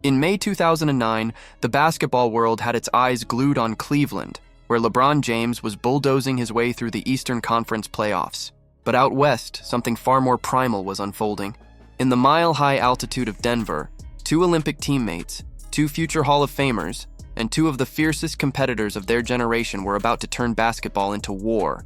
In May 2009, the basketball world had its eyes glued on Cleveland, where LeBron James was bulldozing his way through the Eastern Conference playoffs. But out west, something far more primal was unfolding. In the mile-high altitude of Denver, two Olympic teammates, two future Hall of Famers, and two of the fiercest competitors of their generation were about to turn basketball into war.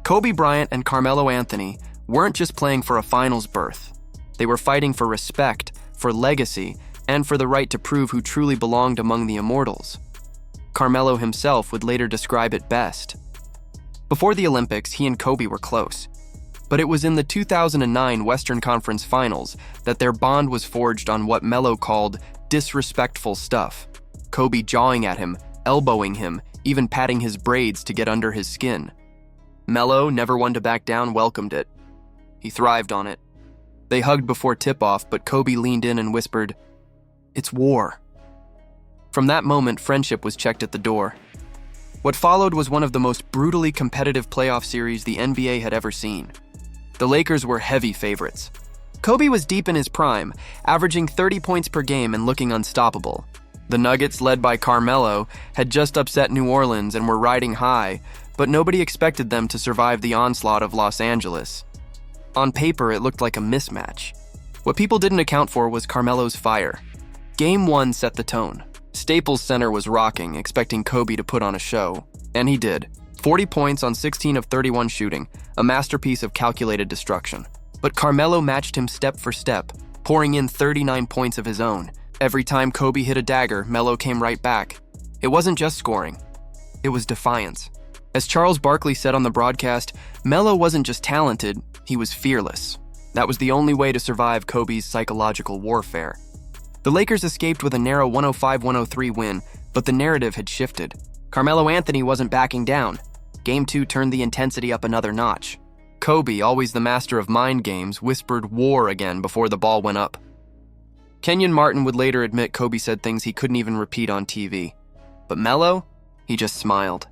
Kobe Bryant and Carmelo Anthony weren't just playing for a finals berth. They were fighting for respect, for legacy, and for the right to prove who truly belonged among the immortals. Carmelo himself would later describe it best. Before the Olympics, he and Kobe were close. But it was in the 2009 Western Conference Finals that their bond was forged on what Melo called disrespectful stuff. Kobe jawing at him, elbowing him, even patting his braids to get under his skin. Melo, never one to back down, welcomed it. He thrived on it. They hugged before tip-off, but Kobe leaned in and whispered, "It's war." From that moment, friendship was checked at the door. What followed was one of the most brutally competitive playoff series the NBA had ever seen. The Lakers were heavy favorites. Kobe was deep in his prime, averaging 30 points per game and looking unstoppable. The Nuggets, led by Carmelo, had just upset New Orleans and were riding high, but nobody expected them to survive the onslaught of Los Angeles. On paper, it looked like a mismatch. What people didn't account for was Carmelo's fire. Game 1 set the tone. Staples Center was rocking, expecting Kobe to put on a show. And he did. 40 points on 16 of 31 shooting, a masterpiece of calculated destruction. But Carmelo matched him step for step, pouring in 39 points of his own. Every time Kobe hit a dagger, Melo came right back. It wasn't just scoring. It was defiance. As Charles Barkley said on the broadcast, Melo wasn't just talented, he was fearless. That was the only way to survive Kobe's psychological warfare. The Lakers escaped with a narrow 105-103 win, but the narrative had shifted. Carmelo Anthony wasn't backing down. Game 2 turned the intensity up another notch. Kobe, always the master of mind games, whispered war again before the ball went up. Kenyon Martin would later admit Kobe said things he couldn't even repeat on TV. But Melo? He just smiled.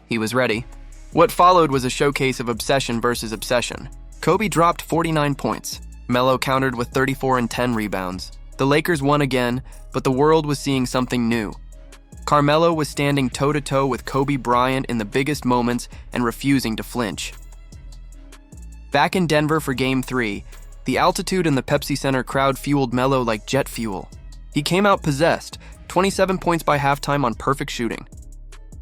He was ready. What followed was a showcase of obsession versus obsession. Kobe dropped 49 points. Melo countered with 34 and 10 rebounds. The Lakers won again, but the world was seeing something new. Carmelo was standing toe-to-toe with Kobe Bryant in the biggest moments and refusing to flinch. Back in Denver for Game 3, the altitude in the Pepsi Center crowd fueled Melo like jet fuel. He came out possessed, 27 points by halftime on perfect shooting.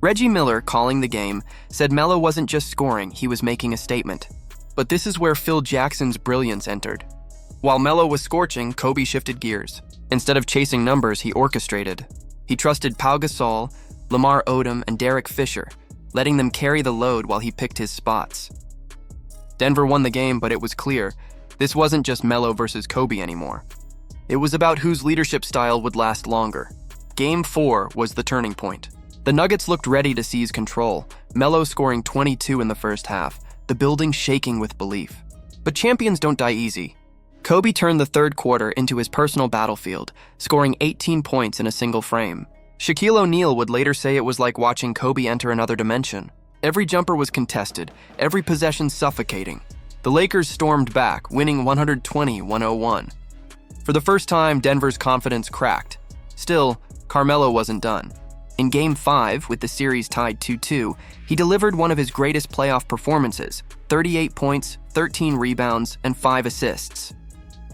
Reggie Miller, calling the game, said Melo wasn't just scoring, he was making a statement. But this is where Phil Jackson's brilliance entered. While Melo was scorching, Kobe shifted gears. Instead of chasing numbers, he orchestrated. He trusted Pau Gasol, Lamar Odom, and Derek Fisher, letting them carry the load while he picked his spots. Denver won the game, but it was clear, this wasn't just Melo versus Kobe anymore. It was about whose leadership style would last longer. Game 4 was the turning point. The Nuggets looked ready to seize control, Melo scoring 22 in the first half, the building shaking with belief. But champions don't die easy. Kobe turned the third quarter into his personal battlefield, scoring 18 points in a single frame. Shaquille O'Neal would later say it was like watching Kobe enter another dimension. Every jumper was contested, every possession suffocating. The Lakers stormed back, winning 120-101. For the first time, Denver's confidence cracked. Still, Carmelo wasn't done. In Game 5, with the series tied 2-2, he delivered one of his greatest playoff performances, 38 points, 13 rebounds, and 5 assists.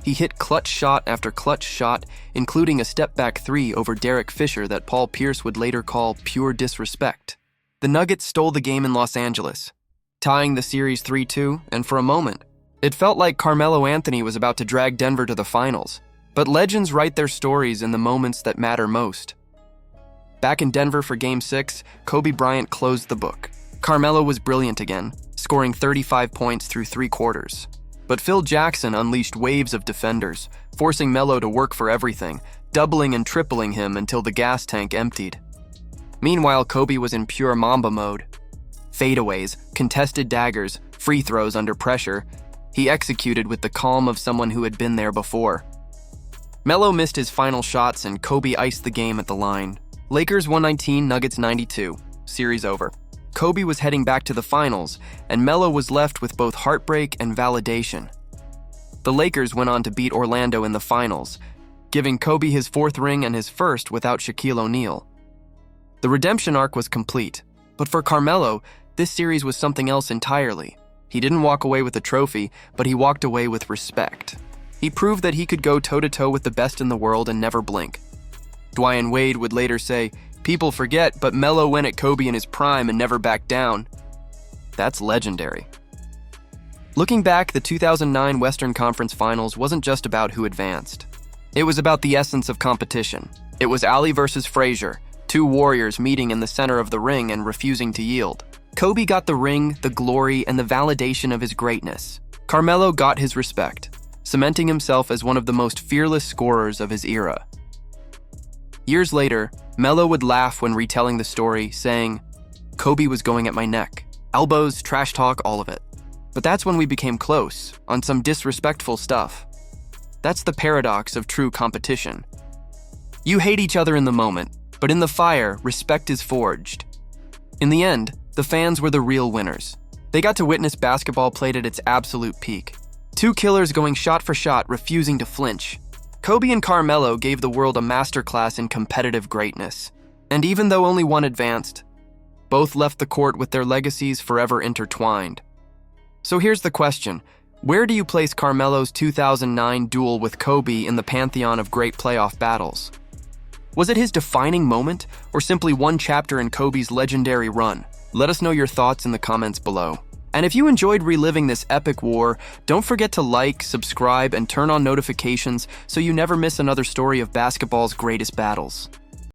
He hit clutch shot after clutch shot, including a step-back 3 over Derek Fisher that Paul Pierce would later call pure disrespect. The Nuggets stole the game in Los Angeles, tying the series 3-2, and for a moment, it felt like Carmelo Anthony was about to drag Denver to the finals. But legends write their stories in the moments that matter most. Back in Denver for Game 6, Kobe Bryant closed the book. Carmelo was brilliant again, scoring 35 points through 3 quarters. But Phil Jackson unleashed waves of defenders, forcing Melo to work for everything, doubling and tripling him until the gas tank emptied. Meanwhile, Kobe was in pure Mamba mode. Fadeaways, contested daggers, free throws under pressure. He executed with the calm of someone who had been there before. Melo missed his final shots and Kobe iced the game at the line. Lakers 119, Nuggets 92. Series over. Kobe was heading back to the finals, and Melo was left with both heartbreak and validation. The Lakers went on to beat Orlando in the finals. giving Kobe his 4th ring and his 1st without Shaquille O'Neal. The redemption arc was complete, but for Carmelo, this series was something else entirely. He didn't walk away with a trophy, but he walked away with respect. He proved that he could go toe-to-toe with the best in the world and never blink. Dwyane Wade would later say, "People forget, but Melo went at Kobe in his prime and never backed down." That's legendary. Looking back, the 2009 Western Conference Finals wasn't just about who advanced. It was about the essence of competition. It was Ali versus Frazier, 2 warriors meeting in the center of the ring and refusing to yield. Kobe got the ring, the glory, and the validation of his greatness. Carmelo got his respect, cementing himself as one of the most fearless scorers of his era. Years later, Melo would laugh when retelling the story, saying, "Kobe was going at my neck. Elbows, trash talk, all of it. But that's when we became close, on some disrespectful stuff." That's the paradox of true competition. You hate each other in the moment, but in the fire, respect is forged. In the end, the fans were the real winners. They got to witness basketball played at its absolute peak. 2 killers going shot for shot, refusing to flinch. Kobe and Carmelo gave the world a masterclass in competitive greatness. And even though only one advanced, both left the court with their legacies forever intertwined. So here's the question. Where do you place Carmelo's 2009 duel with Kobe in the pantheon of great playoff battles? Was it his defining moment, or simply one chapter in Kobe's legendary run? Let us know your thoughts in the comments below. And if you enjoyed reliving this epic war, don't forget to like, subscribe, and turn on notifications so you never miss another story of basketball's greatest battles.